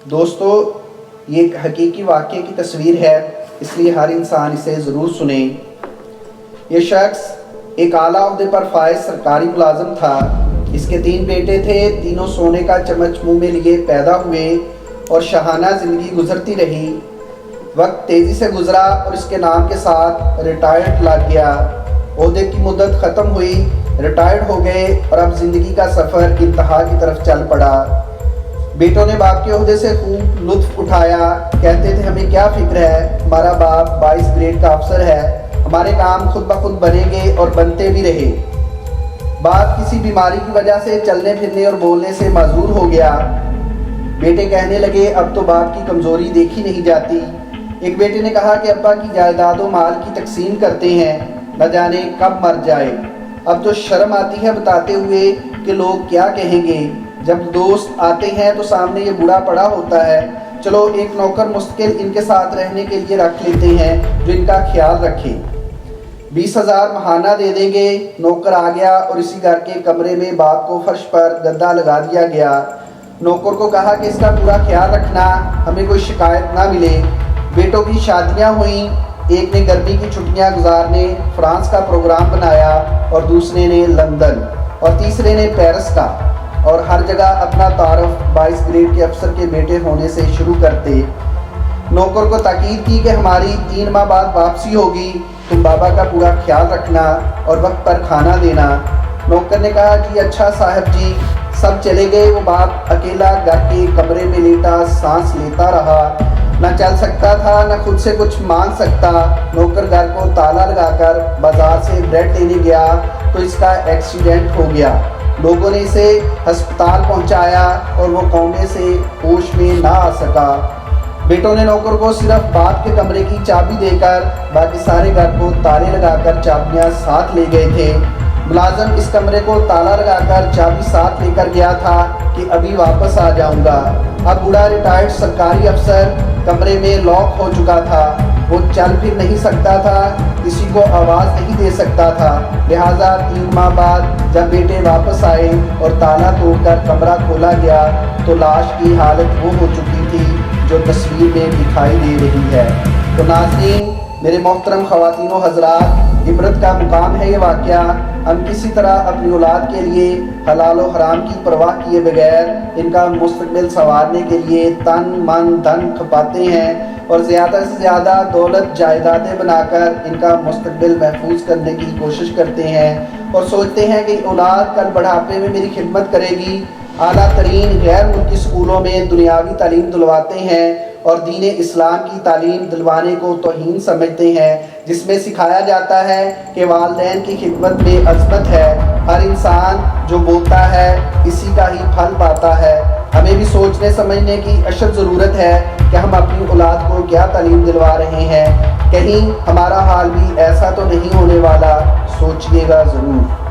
دوستو، یہ ایک حقیقی واقعے کی تصویر ہے، اس لیے ہر انسان اسے ضرور سنیں۔ یہ شخص ایک اعلیٰ عہدے پر فائز سرکاری ملازم تھا۔ اس کے 3 بیٹے تھے، تینوں سونے کا چمچ منہ میں لیے پیدا ہوئے اور شاہانہ زندگی گزرتی رہی۔ وقت تیزی سے گزرا اور اس کے نام کے ساتھ ریٹائرڈ لگ گیا۔ عہدے کی مدت ختم ہوئی، ریٹائرڈ ہو گئے اور اب زندگی کا سفر انتہا کی طرف چل پڑا۔ بیٹوں نے باپ کے عہدے سے خوب لطف اٹھایا، کہتے تھے ہمیں کیا فکر ہے، ہمارا باپ 22 گریڈ کا افسر ہے، ہمارے کام خود بخود بنیں گے اور بنتے بھی رہے۔ باپ کسی بیماری کی وجہ سے چلنے پھرنے اور بولنے سے معذور ہو گیا۔ بیٹے کہنے لگے اب تو باپ کی کمزوری دیکھی نہیں جاتی۔ ایک بیٹے نے کہا کہ ابا کی جائیداد و مال کی تقسیم کرتے ہیں، نہ جانے کب مر جائے۔ اب تو شرم آتی ہے بتاتے ہوئے کہ لوگ کیا کہیں گے۔ جب دوست آتے ہیں تو سامنے یہ بوڑھا پڑا ہوتا ہے، چلو ایک نوکر مستقل ان کے ساتھ رہنے کے لیے رکھ لیتے ہیں جو ان کا خیال رکھے۔ 20,000 ماہانہ دے دیں گے۔ نوکر آ گیا اور اسی گھر کے کمرے میں باپ کو فرش پر گدا لگا دیا گیا۔ نوکر کو کہا کہ اس کا پورا خیال رکھنا، ہمیں کوئی شکایت نہ ملے۔ بیٹوں کی شادیاں ہوئیں، ایک نے گرمی کی چھٹیاں گزارنے فرانس کا پروگرام بنایا اور دوسرے نے لندن اور تیسرے نے پیرس کا، اور ہر جگہ اپنا تعارف 22 گریڈ کے افسر کے بیٹے ہونے سے شروع کرتے۔ نوکر کو تاکید کی کہ ہماری 3 ماہ بعد واپسی ہوگی، تم بابا کا پورا خیال رکھنا اور وقت پر کھانا دینا۔ نوکر نے کہا جی اچھا صاحب جی۔ سب چلے گئے، وہ باپ اکیلا گھر کے کمرے میں لیٹا سانس لیتا رہا، نہ چل سکتا تھا نہ خود سے کچھ مانگ سکتا۔ نوکر گھر کو تالا لگا کر بازار سے بریڈ لینے گیا تو اس کا ایکسیڈنٹ ہو گیا۔ لوگوں نے اسے ہسپتال پہنچایا اور وہ کومے سے ہوش میں نہ آ سکا۔ بیٹوں نے نوکر کو صرف باپ کے کمرے کی چابی دے کر باقی سارے گھر کو تالے لگا کر چابیاں ساتھ لے گئے تھے۔ ملازم اس کمرے کو تالا لگا کر چابی ساتھ لے کر گیا تھا کہ ابھی واپس آ جاؤں گا۔ اب بوڑھا ریٹائرڈ سرکاری افسر کمرے میں لاک ہو چکا تھا، وہ چل پھر نہیں سکتا تھا، کسی کو آواز نہیں دے سکتا تھا۔ لہٰذا 3 ماہ بعد جب بیٹے واپس آئے اور تالا توڑ کر کمرہ کھولا گیا تو لاش کی حالت وہ ہو چکی تھی جو تصویر میں دکھائی دے رہی ہے۔ تو ناظرین، میرے محترم خواتین و حضرات، عبرت کا مقام ہے یہ واقعہ۔ ہم کسی طرح اپنی اولاد کے لیے حلال و حرام کی پرواہ کیے بغیر ان کا مستقبل سنوارنے کے لیے تن من دھن کھپاتے ہیں اور زیادہ سے زیادہ دولت جائیدادیں بنا کر ان کا مستقبل محفوظ کرنے کی کوشش کرتے ہیں اور سوچتے ہیں کہ اولاد کل بڑھاپے میں میری خدمت کرے گی۔ اعلیٰ ترین غیر ملکی اسکولوں میں دنیاوی تعلیم دلواتے ہیں اور دین اسلام کی تعلیم دلوانے کو توہین سمجھتے ہیں، جس میں سکھایا جاتا ہے کہ والدین کی خدمت میں عظمت ہے، ہر انسان جو بولتا ہے اسی کا ہی پھل پاتا ہے۔ ہمیں بھی سوچنے سمجھنے کی اشد ضرورت ہے کہ ہم اپنی اولاد کو کیا تعلیم دلوا رہے ہیں، کہیں ہمارا حال بھی ایسا تو نہیں ہونے والا، سوچیے گا ضرور۔